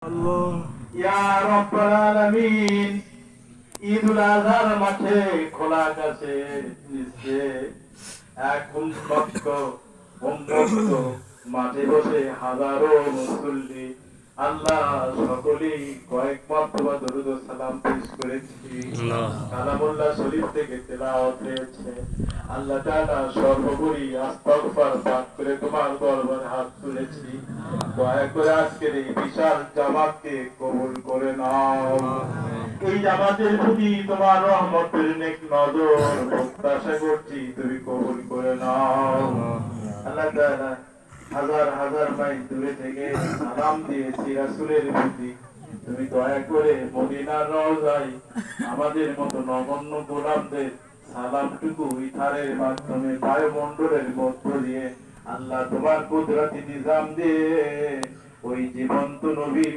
আল্লাহ ইয়া রাব্বাল আলামিন। ঈদুল আজহার মাঠে খোলা আকাশে নিচে এক উন্মুক্ত মাঠে বসে হাজারো মুসল্লি আল্লাহ সকলেই কয়েক মর্তবা দরুদ ও সালাম পেশ করেছি। কালামুল্লাহ শরীফ থেকে তেলাওয়াত হয়েছে। আল্লাহ তাআলা সর্বোপরি আস্তাগফার পাঠ করে তোমার দরবারে হাত তুলেছি। দয়া করে আজকের এই বিশাল জামাতকে কবুল করে নাও। এই জামাতের প্রতি তোমার রহমতের নেক নজর প্রত্যাশা করছি, তুমি কবুল করে নাও। আল্লাহ তাআলা হাজার হাজার মাইল দূরে থেকে সালাম দিয়েছি রাসূলের প্রতি, তুমি দয়া করে মদিনার রওজায় আমাদের মতো নগণ্য গোলামদের সালামটুকু ইথারের মাধ্যমে বায়ুমণ্ডলের মধ্য দিয়ে আল্লাহ তোমার কুদরতি নিজাম দিয়ে ওই জীবন্ত নবীর